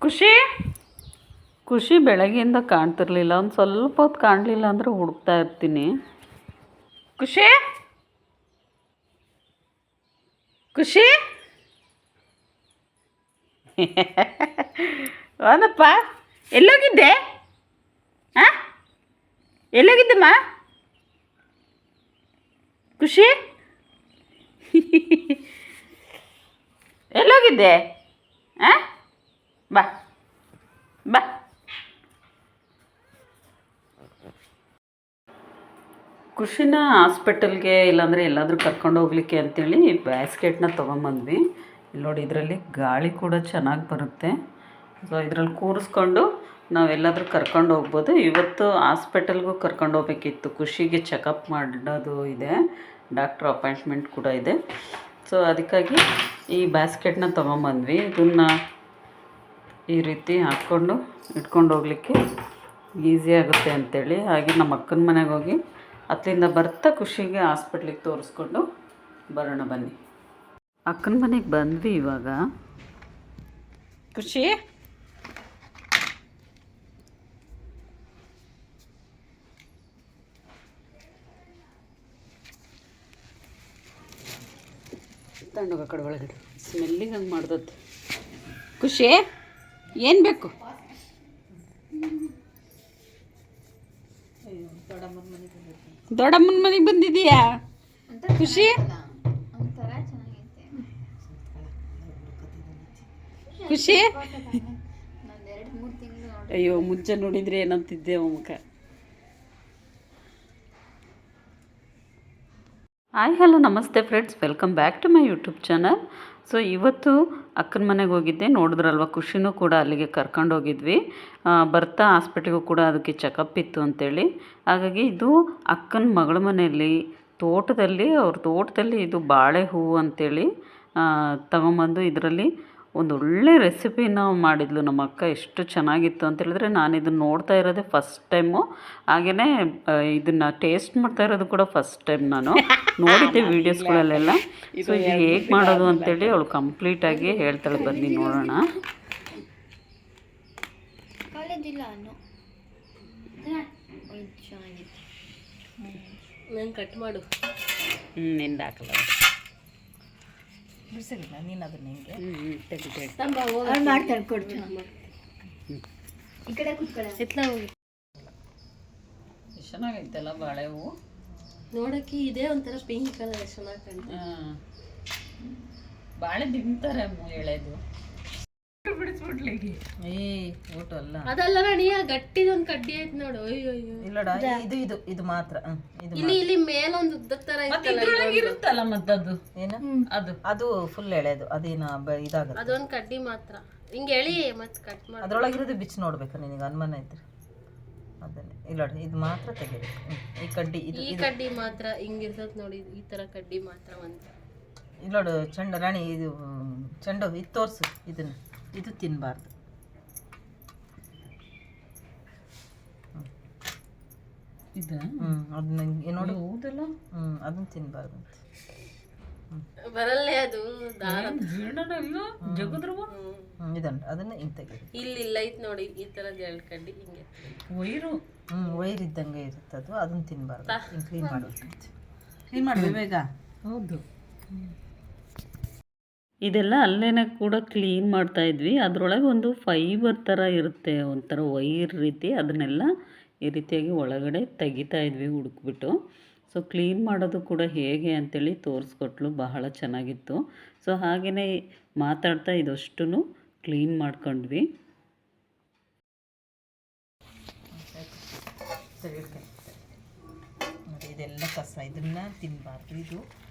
ಖುಷಿ ಖುಷಿ ಬೆಳಗ್ಗೆಯಿಂದ ಕಾಣ್ತಿರ್ಲಿಲ್ಲ. ಒಂದು ಸ್ವಲ್ಪ ಹೊತ್ತು ಕಾಣಲಿಲ್ಲ ಅಂದರೆ ಹುಡುಕ್ತಾ ಇರ್ತೀನಿ. ಖುಷಿ ಖುಷಿ ಏನಪ್ಪ, ಎಲ್ಲೋಗಿದ್ದೆ? ಹಾಂ, ಎಲ್ಲೋಗಿದ್ದಮ್ಮ ಖುಷಿ? ಎಲ್ಲೋಗಿದ್ದೆ? ಹಾಂ, ಬಾ ಬಾ. ಖುಷಿನ ಹಾಸ್ಪಿಟಲ್ಗೆ ಇಲ್ಲಾಂದರೆ ಎಲ್ಲಾದರೂ ಕರ್ಕೊಂಡು ಹೋಗ್ಲಿಕ್ಕೆ ಅಂತೇಳಿ ಬ್ಯಾಸ್ಕೆಟ್ನ ತೊಗೊಂಬಂದ್ವಿ. ಇಲ್ಲಿ ನೋಡಿ, ಇದರಲ್ಲಿ ಗಾಳಿ ಕೂಡ ಚೆನ್ನಾಗಿ ಬರುತ್ತೆ. ಸೊ ಇದರಲ್ಲಿ ಕೂರಿಸ್ಕೊಂಡು ನಾವೆಲ್ಲಾದರೂ ಕರ್ಕೊಂಡು ಹೋಗ್ಬೋದು. ಇವತ್ತು ಹಾಸ್ಪಿಟಲ್ಗೂ ಕರ್ಕೊಂಡು ಹೋಗ್ಬೇಕಿತ್ತು. ಖುಷಿಗೆ ಚೆಕಪ್ ಮಾಡೋದು ಇದೆ, ಡಾಕ್ಟ್ರ್ ಅಪಾಯಿಂಟ್ಮೆಂಟ್ ಕೂಡ ಇದೆ. ಸೊ ಅದಕ್ಕಾಗಿ ಈ ಬ್ಯಾಸ್ಕೆಟ್ನ ತೊಗೊಂಬಂದ್ವಿ. ಇದನ್ನು ಈ ರೀತಿ ಹಾಕ್ಕೊಂಡು ಇಟ್ಕೊಂಡು ಹೋಗ್ಲಿಕ್ಕೆ ಈಸಿ ಆಗುತ್ತೆ ಅಂಥೇಳಿ. ಹಾಗೆ ನಮ್ಮ ಅಕ್ಕನ ಮನೆಗೆ ಹೋಗಿ ಅಲ್ಲಿಂದ ಬರ್ತಾ ಖುಷಿಗೆ ಹಾಸ್ಪಿಟ್ಲಿಗೆ ತೋರಿಸ್ಕೊಂಡು ಬರೋಣ ಬನ್ನಿ. ಅಕ್ಕನ ಮನೆಗೆ ಬಂದ್ವಿ ಇವಾಗ. ಖುಷಿ ತಗೊಂಡೋಗ ಕಡೆ ಒಳಗಡೆ, ಸ್ಮೆಲ್ಲಿಗೆ ಹಂಗೆ ಮಾಡ್ದತ್ತೆ. ಖುಷಿ ಏನು ಬೇಕು? ದೊಡ್ಡಮ್ಮನ ಮನೆಗೆ ಬಂದಿದೀಯಾ ಖುಷಿ? ಖುಷಿ ಅಯ್ಯೋ, ಮುಂಚೆ ನೋಡಿದ್ರೆ ಏನಂತಿದ್ದೆ ಮುಖ. ಹಾಯ್ ಹಲೋ ನಮಸ್ತೆ friends, welcome back to my YouTube channel. So ಇವತ್ತು ಅಕ್ಕನ ಮನೆಗೆ ಹೋಗಿದ್ದೆ, ನೋಡಿದ್ರಲ್ವ. ಖುಷಿನೂ ಕೂಡ ಅಲ್ಲಿಗೆ ಕರ್ಕೊಂಡು ಹೋಗಿದ್ವಿ. ಬರ್ತಾ ಹಾಸ್ಪಿಟ್ಲಿಗೂ ಕೂಡ ಅದಕ್ಕೆ ಚೆಕಪ್ ಇತ್ತು ಅಂಥೇಳಿ. ಹಾಗಾಗಿ ಇದು ಅಕ್ಕನ ಮಗಳ ಮನೆಯಲ್ಲಿ ತೋಟದಲ್ಲಿ, ಅವ್ರ ತೋಟದಲ್ಲಿ ಇದು ಬಾಳೆ ಹೂವು ಅಂಥೇಳಿ ತಗೊಂಬಂದು ಇದರಲ್ಲಿ ಒಂದು ಒಳ್ಳೆ ರೆಸಿಪಿನ ಮಾಡಿದ್ಲು ನಮ್ಮ ಅಕ್ಕ. ಎಷ್ಟು ಚೆನ್ನಾಗಿತ್ತು ಅಂತ ಹೇಳಿದ್ರೆ, ನಾನು ಇದನ್ನು ನೋಡ್ತಾ ಇರೋದೇ ಫಸ್ಟ್ ಟೈಮು. ಹಾಗೆಯೇ ಇದನ್ನು ಟೇಸ್ಟ್ ಮಾಡ್ತಾ ಇರೋದು ಕೂಡ ಫಸ್ಟ್ ಟೈಮ್. ನಾನು ನೋಡಿದ್ದೆ ವೀಡಿಯೋಸ್ಗಳಲ್ಲೆಲ್ಲ. ಸೊ ಇದು ಹೇಗೆ ಮಾಡೋದು ಅಂತೇಳಿ ಅವಳು ಕಂಪ್ಲೀಟಾಗಿ ಹೇಳ್ತಾಳೆ. ಬನ್ನಿ ನೋಡೋಣ. ಕಟ್ ಮಾಡು. ನಿಂದ ಹಾಕಲ್ಲ ಬಿಡಿಸಿಲ್ಲ ನೀನು ಅದನ್ನ ಹಿಂಗೆ ಮಾಡ್ತಾರೆ ಕೊಡ್ತೀನಿ. ಈ ಕಡೆ ಕೂತ್ಕೊಳ್ಳ ಎತ್ಲ ಹೋಗಿ. ಚೆನ್ನಾಗೈತಲ್ಲ ಬಾಳೆ ಹೂವು ನೋಡೋಕ್ಕೆ ಇದೇ ಒಂಥರ ಪಿಂಕ್ ಕಲರ್ ಚೆನ್ನಾಗಿ ಕಾಣ್ತದೆ. ಬಾಳೆ ತಿಂತಾರೆ ಎಳೆದು ಬಿಡಿಸ್ಬಿಡ್ಲಿಕ್ಕೆ. ಓಟು ಅಲ್ಲ ಅದಲ್ಲ ರಾಣಿ, ಆ ಗಟ್ಟಿದೊಂದು ಕಡ್ಡಿ ಐತೆ ನೋಡು. ಅಯ್ಯೋ ಇಲ್ಲಡ, ಇದು ಇದು ಇದು ಮಾತ್ರ. ಇಲ್ಲಿ ಇಲ್ಲಿ ಮೇಲೊಂದು ಉದ್ದ ತರ ಇರುತ್ತಲ್ಲ ಮತ್ತದು ಏನು ಅದು ಅದು ಫುಲ್ ಎಳೆದು ಅದೇನು ಇದಾಗುತ್ತೆ. ಅದೊಂದು ಕಡ್ಡಿ ಮಾತ್ರ ಹಿಂಗೆ ಎಳಿ ಮತ್ತೆ ಕಟ್ ಮಾಡಿ ಅದ್ರೊಳಗಿರೋದು ಬಿಚ್ಚಿ ನೋಡ್ಬೇಕು ನಿನಗೆ ಅನುಮಾನ ಇದ್ರೆ. ಅದನ್ನೇ ಇಲ್ಲಡ, ಇದು ಮಾತ್ರ ತೆಗಿಬೇಕು. ಈ ಕಡ್ಡಿ ಈ ಕಡ್ಡಿ ಮಾತ್ರ ಹಿಂಗಿರ್ತದೆ ನೋಡಿ. ಈ ತರ ಕಡ್ಡಿ ಮಾತ್ರ ಒಂದು. ಇಲ್ಲೋಡು ಚೆಂಡು ರಾಣಿ, ಇದು ಚೆಂಡು ಇದು ತೋರಿಸು. ಇದನ್ನು ಇದು ತಿನ್ನಬಾರ್ದು. ಇದು ಅದನ್ನ ನೋಡು. ಹೌದಲ್ಲ, ಅದನ್ನ ತಿನ್ನಬಾರ್ದು. ಬರಲ್ಲೇ ಅದು ದಾರ ಜಗದ್ರು ಇದನ್ನ ಅದನ್ನ ಹಿಂಗೆ ತೆಗಿಬೇಕು. ಇಲ್ಲ ಐತ್ ನೋಡಿ ಈ ತರದ ಎರಡು ಕಡ್ಡಿ ಹಿಂಗೆ ವೈರು. ವೈರ್ ಇದ್ದಂಗೆ ಇರುತ್ತೆ ಅದು. ಅದನ್ನ ತಿನ್ನಬಾರ್ದು. ಹಿಂಗೆ ಕ್ಲೀನ್ ಮಾಡಬೇಕು. ಕ್ಲೀನ್ ಮಾಡಿ ಬೇಗ. ಹೌದು, ಇದೆಲ್ಲ ಅಲ್ಲೇನೆ ಕೂಡ ಕ್ಲೀನ್ ಮಾಡ್ತಾಯಿದ್ವಿ. ಅದರೊಳಗೆ ಒಂದು ಫೈಬರ್ ಥರ ಇರುತ್ತೆ, ಒಂಥರ ವೈರ್ ರೀತಿ. ಅದನ್ನೆಲ್ಲ ಈ ರೀತಿಯಾಗಿ ಒಳಗಡೆ ತೆಗಿತಾ ಇದ್ವಿ ಹುಡುಕ್ಬಿಟ್ಟು. ಸೊ ಕ್ಲೀನ್ ಮಾಡೋದು ಕೂಡ ಹೇಗೆ ಅಂಥೇಳಿ ತೋರಿಸ್ಕೊಟ್ಲು. ಬಹಳ ಚೆನ್ನಾಗಿತ್ತು. ಸೊ ಹಾಗೆಯೇ ಮಾತಾಡ್ತಾ ಇದಷ್ಟು ಕ್ಲೀನ್ ಮಾಡ್ಕೊಂಡ್ವಿ. ನೋಡಿ, ಇದೆಲ್ಲ ಕಸ, ಇದನ್ನ ತಿನ್ನಬಾರ್ದು. ಇದು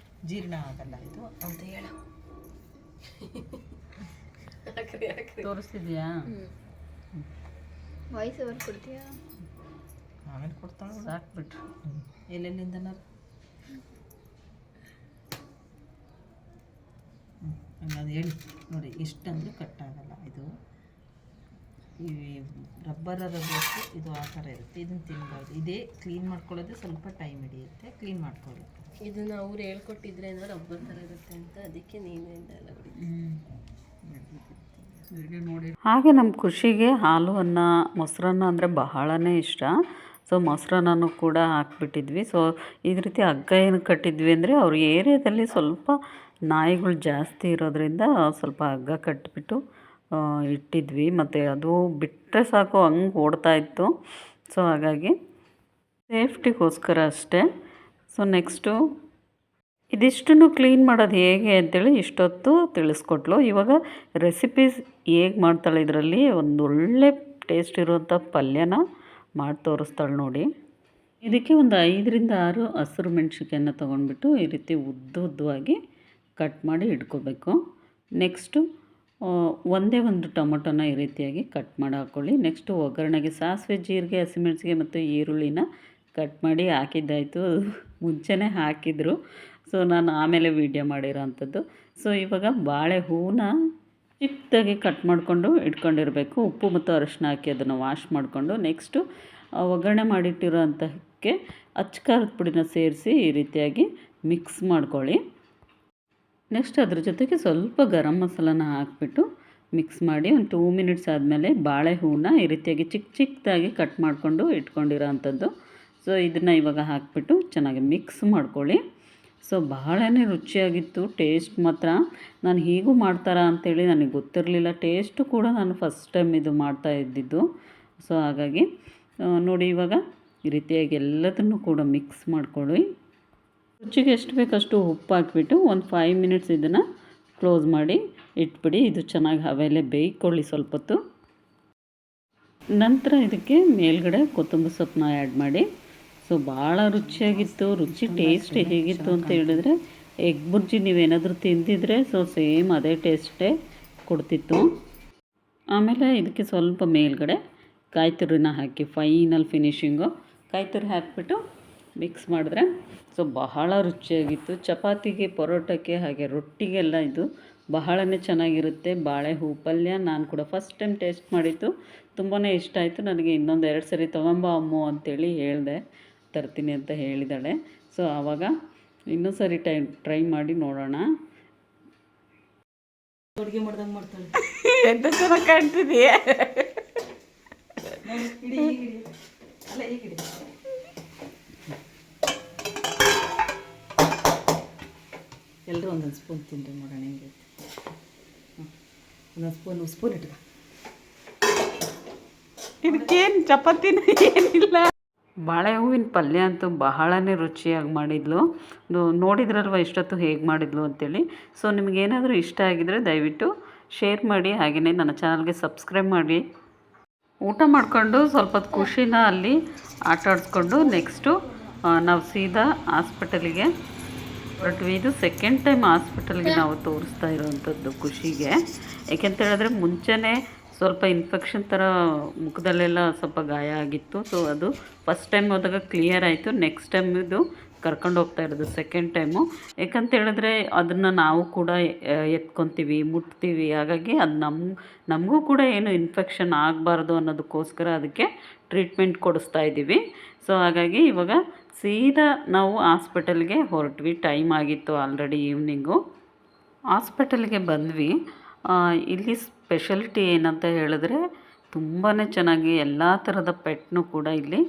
ಜೀರ್ಣ ಆಗಲ್ಲ ಇದು ಅಂತ ಹೇಳ ತೋರಿಸ್ತಿದ್ಯಾ? ವಾಯ್ಸ್ ಓವರ್ ಕೊಡ್ತೀಯಾ? ಆಮೇಲೆ ಕೊಡ್ತಾಳೆ. ಸಾಕ್ಬಿಟ್ರು. ಎಲ್ಲೆಲ್ಲಿಂದ ಅದು ಹೇಳಿ ನೋಡಿ. ಇಷ್ಟಂದ್ರೂ ಕಟ್ಟಾಗಲ್ಲ ಇದು. ಈ ರಬ್ಬರದ ಬೇಕು, ಇದು ಆ ಥರ ಇರುತ್ತೆ. ಇದನ್ನು ತಿನ್ನಬಾರ್ದು. ಇದೇ ಕ್ಲೀನ್ ಮಾಡ್ಕೊಳ್ಳೋದೇ ಸ್ವಲ್ಪ ಟೈಮ್ ಹಿಡಿಯುತ್ತೆ. ಕ್ಲೀನ್ ಮಾಡ್ಕೊಳ್ಳಿ. ಇದನ್ನ ಅವ್ರು ಹೇಳ್ಕೊಟ್ಟಿದ್ರೆ ರಬ್ಬರ್ ಥರ ಇರುತ್ತೆ ಅಂತ, ಅದಕ್ಕೆ ನೀನು ಎಲ್ಲ ಹಾಗೆ ನಮ್ಮ ಖುಷಿಗೆ ಹಾಲು ಅನ್ನ ಮೊಸರನ್ನ ಅಂದರೆ ಬಹಳನೇ ಇಷ್ಟ. ಸೊ ಮೊಸರನ್ನನೂ ಕೂಡ ಹಾಕ್ಬಿಟ್ಟಿದ್ವಿ. ಸೊ ಇದೇ ರೀತಿ ಹಗ್ಗ ಏನು ಕಟ್ಟಿದ್ವಿ ಅಂದರೆ ಅವ್ರ ಏರಿಯಾದಲ್ಲಿ ಸ್ವಲ್ಪ ನಾಯಿಗಳು ಜಾಸ್ತಿ ಇರೋದ್ರಿಂದ ಸ್ವಲ್ಪ ಹಗ್ಗ ಕಟ್ಟಿಬಿಟ್ಟು ಇಟ್ಟಿದ್ವಿ. ಮತ್ತು ಅದು ಬಿಟ್ಟರೆ ಸಾಕು ಹಂಗೆ ಓಡ್ತಾಯಿತ್ತು. ಸೊ ಹಾಗಾಗಿ ಸೇಫ್ಟಿಗೋಸ್ಕರ ಅಷ್ಟೇ. ಸೊ ನೆಕ್ಸ್ಟು ಇದಿಷ್ಟನ್ನು ಕ್ಲೀನ್ ಮಾಡೋದು ಹೇಗೆ ಅಂತೇಳಿ ಇಷ್ಟೊತ್ತು ತಿಳಿಸ್ಕೊಟ್ಲು. ಇವಾಗ ರೆಸಿಪೀಸ್ ಹೇಗೆ ಮಾಡ್ತಾಳೆ, ಇದರಲ್ಲಿ ಒಂದು ಒಳ್ಳೆ ಟೇಸ್ಟ್ ಇರುವಂಥ ಪಲ್ಯನ ಮಾಡಿ ತೋರಿಸ್ತಾಳೆ ನೋಡಿ. ಇದಕ್ಕೆ ಒಂದು 5ರಿಂದ 6 ಹಸಿರು ಮೆಣಸಿನ್ಕಾಯನ್ನ ತೊಗೊಂಡ್ಬಿಟ್ಟು ಈ ರೀತಿ ಉದ್ದವಾಗಿ ಕಟ್ ಮಾಡಿ ಇಟ್ಕೋಬೇಕು. ನೆಕ್ಸ್ಟು ಒಂದೇ ಒಂದು ಟೊಮೊಟೊನ ಈ ರೀತಿಯಾಗಿ ಕಟ್ ಮಾಡಿ ಹಾಕ್ಕೊಳ್ಳಿ. ನೆಕ್ಸ್ಟು ಒಗ್ಗರಣೆಗೆ ಸಾಸಿವೆ, ಜೀರಿಗೆ, ಹಸಿಮೆಣಸಿಗೆ ಮತ್ತು ಈರುಳ್ಳಿನ ಕಟ್ ಮಾಡಿ ಹಾಕಿದ್ದಾಯಿತು. ಮುಂಚೆನೇ ಹಾಕಿದರು. ಸೊ ನಾನು ಆಮೇಲೆ ವೀಡಿಯೋ ಮಾಡಿರೋ ಅಂಥದ್ದು. ಸೊ ಇವಾಗ ಬಾಳೆ ಹೂವನ್ನ ಚಿಕ್ಕದಾಗಿ ಕಟ್ ಮಾಡಿಕೊಂಡು ಇಟ್ಕೊಂಡಿರಬೇಕು. ಉಪ್ಪು ಮತ್ತು ಅರಿಶಿನ ಹಾಕಿ ಅದನ್ನು ವಾಶ್ ಮಾಡಿಕೊಂಡು ನೆಕ್ಸ್ಟು ಒಗ್ಗರಣೆ ಮಾಡಿಟ್ಟಿರೋ ಅಂಥಕ್ಕೆ ಅಚ್ಚ ಖಾರದ ಪುಡಿನ ಸೇರಿಸಿ ಈ ರೀತಿಯಾಗಿ ಮಿಕ್ಸ್ ಮಾಡ್ಕೊಳ್ಳಿ. ನೆಕ್ಸ್ಟ್ ಅದ್ರ ಜೊತೆಗೆ ಸ್ವಲ್ಪ ಗರಂ ಮಸಾಲಾನ ಹಾಕಿಬಿಟ್ಟು ಮಿಕ್ಸ್ ಮಾಡಿ ಒಂದು 2 ಮಿನಿಟ್ಸ್ ಆದಮೇಲೆ ಬಾಳೆ ಹೂವನ್ನ ಈ ರೀತಿಯಾಗಿ ಚಿಕ್ಕದಾಗಿ ಕಟ್ ಮಾಡಿಕೊಂಡು ಇಟ್ಕೊಂಡಿರೋ ಅಂಥದ್ದು. ಸೊ ಇದನ್ನು ಇವಾಗ ಹಾಕಿಬಿಟ್ಟು ಚೆನ್ನಾಗಿ ಮಿಕ್ಸ್ ಮಾಡ್ಕೊಳ್ಳಿ. ಸೊ ಬಹಳನೇ ರುಚಿಯಾಗಿತ್ತು. ಟೇಸ್ಟ್ ಮಾತ್ರ ನಾನು ಹೀಗೂ ಮಾಡ್ತಾರಾ ಅಂಥೇಳಿ ನನಗೆ ಗೊತ್ತಿರಲಿಲ್ಲ. ಟೇಸ್ಟು ಕೂಡ ನಾನು ಫಸ್ಟ್ ಟೈಮ್ ಇದು ಮಾಡ್ತಾ ಇದ್ದಿದ್ದು. ಸೊ ಹಾಗಾಗಿ ನೋಡಿ ಇವಾಗ ಈ ರೀತಿಯಾಗಿ ಎಲ್ಲದನ್ನು ಕೂಡ ಮಿಕ್ಸ್ ಮಾಡ್ಕೊಳ್ಳಿ. ರುಚಿಗೆ ಎಷ್ಟು ಬೇಕಷ್ಟು ಉಪ್ಪು ಹಾಕಿಬಿಟ್ಟು ಒಂದು 5 ಮಿನಿಟ್ಸ್ ಇದನ್ನು ಕ್ಲೋಸ್ ಮಾಡಿ ಇಟ್ಬಿಡಿ. ಇದು ಚೆನ್ನಾಗಿ ಹವೆಯಲ್ಲೇ ಬೇಯ್ಕೊಳ್ಳಿ ಸ್ವಲ್ಪ ಹೊತ್ತು. ನಂತರ ಇದಕ್ಕೆ ಮೇಲ್ಗಡೆ ಕೊತ್ತಂಬರಿ ಸೊಪ್ಪನ್ನ ಆ್ಯಡ್ ಮಾಡಿ. ಸೊ ಭಾಳ ರುಚಿಯಾಗಿತ್ತು. ರುಚಿ ಟೇಸ್ಟ್ ಹೇಗಿತ್ತು ಅಂತ ಹೇಳಿದ್ರೆ ಎಗ್ ಬುರ್ಜಿ ನೀವೇನಾದರೂ ತಿಂದಿದ್ರೆ ಸೊ ಸೇಮ್ ಅದೇ ಟೇಸ್ಟೇ ಕೊಡ್ತಿತ್ತು. ಆಮೇಲೆ ಇದಕ್ಕೆ ಸ್ವಲ್ಪ ಮೇಲ್ಗಡೆ ಕಾಯಿ ತುರಿನ ಹಾಕಿ ಫೈನಲ್ ಫಿನಿಶಿಂಗು ಕಾಯಿ ತುರಿ ಹಾಕಿಬಿಟ್ಟು ಮಿಕ್ಸ್ ಮಾಡಿದ್ರೆ ಸೊ ಬಹಳ ರುಚಿಯಾಗಿತ್ತು. ಚಪಾತಿಗೆ, ಪರೋಟಕ್ಕೆ ಹಾಗೆ ರೊಟ್ಟಿಗೆಲ್ಲ ಇದು ಬಹಳನೇ ಚೆನ್ನಾಗಿರುತ್ತೆ. ಬಾಳೆ ಹೂ ಪಲ್ಯ ನಾನು ಕೂಡ ಫಸ್ಟ್ ಟೈಮ್ ಟೇಸ್ಟ್ ಮಾಡಿದ್ದು. ತುಂಬಾ ಇಷ್ಟ ಆಯಿತು ನನಗೆ. ಇನ್ನೊಂದು 2 ಸರಿ ತೊಗೊಂಬ ಅಮ್ಮು ಅಂತೇಳಿ ಹೇಳಿದೆ, ತರ್ತೀನಿ ಅಂತ ಹೇಳಿದಾಳೆ. ಸೊ ಆವಾಗ ಇನ್ನೊಂದು ಸರಿ ಟ್ರೈ ಮಾಡಿ ನೋಡೋಣ. ಅಡುಗೆ ಮಾಡ್ದಂಗೆ ಮಾಡ್ತಾಳೆ. ಎಂತ ಚೆನ್ನಾಗಿ ಕಾಣ್ತಿದೆಯೇ. ಅಲ್ಲ ಹೀಗಿಡಿ. ಎಲ್ಲರೂ ಒಂದೊಂದು ಸ್ಪೂನ್ ತಿಂದು ನೋಡೋಣ ಹೆಂಗೆ. ಒಂದೊಂದು ಸ್ಪೂನ್ ಇಟ್ಕ. ಇದಕ್ಕೇನು ಚಪಾತಿನ ಏನಿಲ್ಲ. ಬಾಳೆ ಹೂವಿನ ಪಲ್ಯ ಅಂತೂ ಬಹಳನೇ ರುಚಿಯಾಗಿ ಮಾಡಿದ್ಲು. ನೋಡಿದ್ರಲ್ವ ಇಷ್ಟೊತ್ತು ಹೇಗೆ ಮಾಡಿದ್ಲು ಅಂತೇಳಿ. ಸೊ ನಿಮಗೇನಾದರೂ ಇಷ್ಟ ಆಗಿದರೆ ದಯವಿಟ್ಟು ಶೇರ್ ಮಾಡಿ, ಹಾಗೆಯೇ ನನ್ನ ಚಾನಲ್ಗೆ ಸಬ್ಸ್ಕ್ರೈಬ್ ಮಾಡಿ. ಊಟ ಮಾಡಿಕೊಂಡು ಸ್ವಲ್ಪ ಖುಷಿನ ಅಲ್ಲಿ ಆಟ ಆಡಿಸ್ಕೊಂಡು ನೆಕ್ಸ್ಟು ನಾವು ಸೀದಾ ಹಾಸ್ಪಿಟಲಿಗೆ ಹೊರಟ್ವಿ. ಇದು ಸೆಕೆಂಡ್ ಟೈಮ್ ಹಾಸ್ಪಿಟಲ್ಗೆ ನಾವು ತೋರಿಸ್ತಾ ಇರೋವಂಥದ್ದು ಖುಷಿಗೆ. ಯಾಕೆಂತ ಹೇಳಿದ್ರೆ ಮುಂಚೆನೇ ಸ್ವಲ್ಪ ಇನ್ಫೆಕ್ಷನ್ ಥರ ಮುಖದಲ್ಲೆಲ್ಲ ಸ್ವಲ್ಪ ಗಾಯ ಆಗಿತ್ತು. ಸೊ ಅದು ಫಸ್ಟ್ ಟೈಮ್ ಹೋದಾಗ ಕ್ಲಿಯರ್ ಆಯಿತು. ನೆಕ್ಸ್ಟ್ ಟೈಮ್ ಇದು ಕರ್ಕೊಂಡು ಹೋಗ್ತಾ ಇರೋದು ಸೆಕೆಂಡ್ ಟೈಮು. ಯಾಕಂತ ಹೇಳಿದ್ರೆ ಅದನ್ನು ನಾವು ಕೂಡ ಎತ್ಕೊತೀವಿ, ಮುಟ್ತೀವಿ. ಹಾಗಾಗಿ ಅದು ನಮಗೂ ಕೂಡ ಏನು ಇನ್ಫೆಕ್ಷನ್ ಆಗಬಾರ್ದು ಅನ್ನೋದಕ್ಕೋಸ್ಕರ ಅದಕ್ಕೆ ಟ್ರೀಟ್ಮೆಂಟ್ ಕೊಡಿಸ್ತಾ ಇದ್ದೀವಿ. ಸೊ ಹಾಗಾಗಿ ಇವಾಗ ಸೀದಾ ನಾವು ಹಾಸ್ಪಿಟಲ್ಗೆ ಹೊರಟ್ವಿ. ಟೈಮ್ ಆಗಿತ್ತು ಆಲ್ರೆಡಿ ಈವ್ನಿಂಗು. ಹಾಸ್ಪಿಟಲ್ಗೆ ಬಂದ್ವಿ. ಇಲ್ಲಿ ಸ್ಪೆಷಾಲಿಟಿ ಏನಂತ ಹೇಳಿದ್ರೆ ತುಂಬಾ ಚೆನ್ನಾಗಿ ಎಲ್ಲ ಥರದ ಪೆಟ್ನು ಕೂಡ ಇಲ್ಲಿ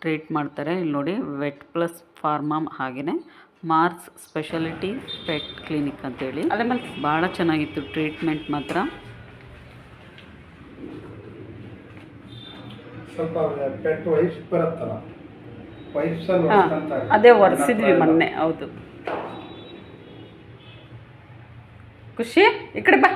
ಟ್ರೀಟ್ ಮಾಡ್ತಾರೆ. ಇಲ್ಲಿ ನೋಡಿ ವೆಟ್ ಪ್ಲಸ್ ಫಾರ್ಮಾ ಹಾಗೆಯೇ ಮಾರ್ಸ್ ಸ್ಪೆಷಾಲಿಟಿ ಪೆಟ್ ಕ್ಲಿನಿಕ್ ಅಂತೇಳಿ. ಆಮೇಲೆ ಭಾಳ ಚೆನ್ನಾಗಿತ್ತು ಟ್ರೀಟ್ಮೆಂಟ್ ಮಾತ್ರ. ಸ್ವಲ್ಪ ಪೆಟ್ ವೈಫ್ಸ್ ಬರುತ್ತಲ್ಲ, ವೈಫ್ಸಲ್ಲಿ ಅದೇ ಒರೆಸಿದ್ವಿ ಮೊನ್ನೆ. ಹೌದು ಖುಷಿ ಈ ಕಡೆ ಬಾ.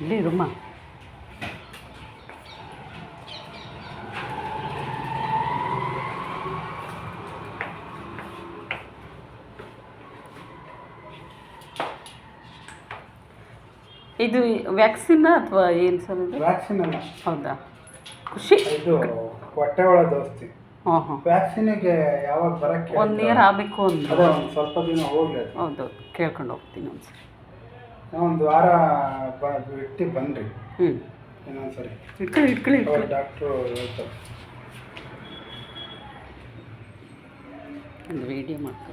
ಇಲ್ಲಿ ರೂಮ ಇದು ವ್ಯಾಕ್ಸಿನ್ ಅಥವಾ ಏನು ಸರ್ ಇದು? ವ್ಯಾಕ್ಸಿನ್ ಅಲ್ಲ, ಹೌದಾ ಖುಷಿ? ಇದು ಹೊಟ್ಟೆ ಒಳಗೆ ಔಷಧಿ. ಹಾಂ ಹಾಂ ವ್ಯಾಕ್ಸಿನಿಗೆ ಯಾವಾಗ ಬರೋಕ್ಕೆ 1 ಇಯರ್ ಆಗಬೇಕು ಒಂದು. ಅದೇ ಒಂದು ಸ್ವಲ್ಪ ದಿನ ಹೋಗ್ಲಿ ಅದು. ಹೌದು, ಕೇಳ್ಕೊಂಡು ಹೋಗ್ತೀನಿ ಒಂದ್ಸರಿ. ಒಂದು ವಾರ ಬಿಟ್ಟು ಬನ್ನಿರಿ ಹ್ಞೂ, ಇನ್ನೊಂದ್ಸರಿ. ಇಟ್ಕೊಳ್ಳಿ ಅವ್ರು ಡಾಕ್ಟ್ರು ಹೇಳ್ತಾರೆ. ಒಂದು ವೀಡಿಯೋ ಮಾಡ್ಕೊ.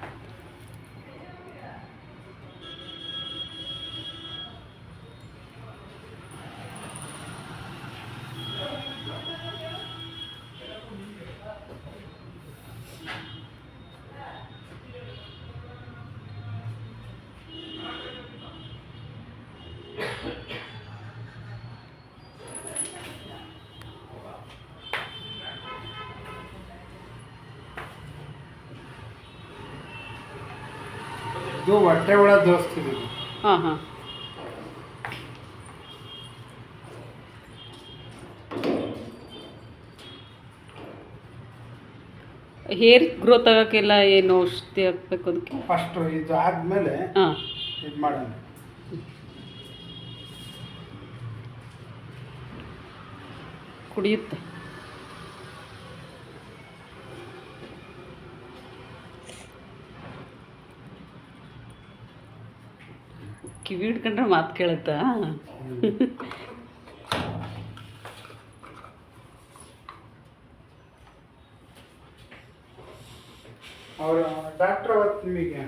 ಇದು ಹೊಟ್ಟೆ ಒಳ ದೋಸ್ತಿದೆ. ಹಾಂ ಹಾಂ, ಹೇರ್ ಗ್ರೋತ್ ಆಗೋಕ್ಕೆಲ್ಲ ಏನು ಔಷಧಿ ಹಾಕ್ಬೇಕು ಅದಕ್ಕೆ? ಫಸ್ಟು ಇದು ಆದಮೇಲೆ ಹಾಂ, ಇದು ಮಾಡೋಣ. ಕುಡಿಯುತ್ತೆ. ಕಿವಿ ಹಿಡ್ಕೊಂಡ್ರೆ ಮಾತು ಕೇಳುತ್ತಾ? ಅವರು ಡಾಕ್ಟ್ರ್ ಅವತ್ತು ನಿಮಗೆ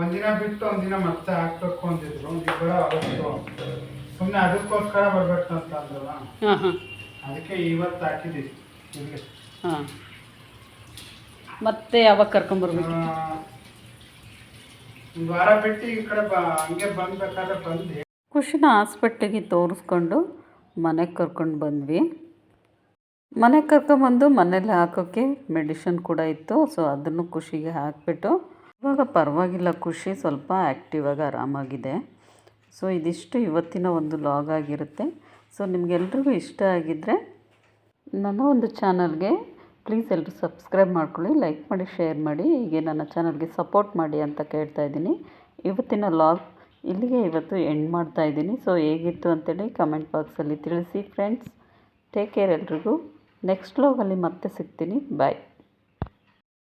ಒಂದಿನ ಬಿಟ್ಟು ಒಂದಿನ ಮತ್ತೆ ಹಾಕ್ಬೇಕು ಅಂತಿದ್ರು. ನೀವು ಕೂಡ ಅವತ್ತು ಸುಮ್ಮನೆ ಅದಕ್ಕೋಸ್ಕರ ಬರ್ಬೇಕು ಅಂತ ಅಂದ್ರಲ್ಲ, ಹಾಂ ಹಾಂ ಅದಕ್ಕೆ ಇವತ್ತು ಹಾಕಿದ್ದೀವಿ ಇಲ್ಲಿ. ಹಾಂ, ಮತ್ತೆ ಯಾವಾಗ ಕರ್ಕೊಂಬರ್ಬೇಕು? ಒಂದು ವಾರ ಬಿಟ್ಟು ಈ ಕಡೆ ಹಂಗೆ ಬಂದ್ಬೇಕಾದ್ರೆ ಬಂದು ಖುಷಿನ ಹಾಸ್ಪಿಟ್ಲಿಗೆ ತೋರಿಸ್ಕೊಂಡು ಮನೆಗೆ ಕರ್ಕೊಂಡು ಬಂದ್ವಿ. ಮನೆಗೆ ಕರ್ಕೊಂಬಂದು ಮನೇಲಿ ಹಾಕೋಕ್ಕೆ ಮೆಡಿಷನ್ ಕೂಡ ಇತ್ತು. ಸೊ ಅದನ್ನು ಖುಷಿಗೆ ಹಾಕಿಬಿಟ್ಟು ಇವಾಗ ಪರವಾಗಿಲ್ಲ, ಖುಷಿ ಸ್ವಲ್ಪ ಆ್ಯಕ್ಟಿವ್ ಆಗಿ ಆರಾಮಾಗಿದೆ. ಸೊ ಇದಿಷ್ಟು ಇವತ್ತಿನ ಒಂದು ಲಾಗ್ ಆಗಿರುತ್ತೆ. ಸೊ ನಿಮಗೆಲ್ರಿಗೂ ಇಷ್ಟ ಆಗಿದ್ದರೆ ನನ್ನ ಒಂದು ಚಾನಲ್ಗೆ ಪ್ಲೀಸ್ ಎಲ್ಲರೂ ಸಬ್ಸ್ಕ್ರೈಬ್ ಮಾಡ್ಕೊಳ್ಳಿ, ಲೈಕ್ ಮಾಡಿ, ಶೇರ್ ಮಾಡಿ, ಹೀಗೆ ನನ್ನ ಚಾನಲ್ಗೆ ಸಪೋರ್ಟ್ ಮಾಡಿ ಅಂತ ಕೇಳ್ತಾ ಇದ್ದೀನಿ. ಇವತ್ತಿನ ಲಾಗ್ ಇಲ್ಲಿಗೆ ಇವತ್ತು ಎಂಡ್ ಮಾಡ್ತಾ ಇದ್ದೀನಿ. ಸೊ ಹೇಗಿತ್ತು ಅಂತೇಳಿ ಕಮೆಂಟ್ ಬಾಕ್ಸಲ್ಲಿ ತಿಳಿಸಿ ಫ್ರೆಂಡ್ಸ್. ಟೇಕ್ ಕೇರ್ ಎಲ್ರಿಗೂ. ನೆಕ್ಸ್ಟ್ ಲಾಗಲ್ಲಿ ಮತ್ತೆ ಸಿಗ್ತೀನಿ. ಬಾಯ್.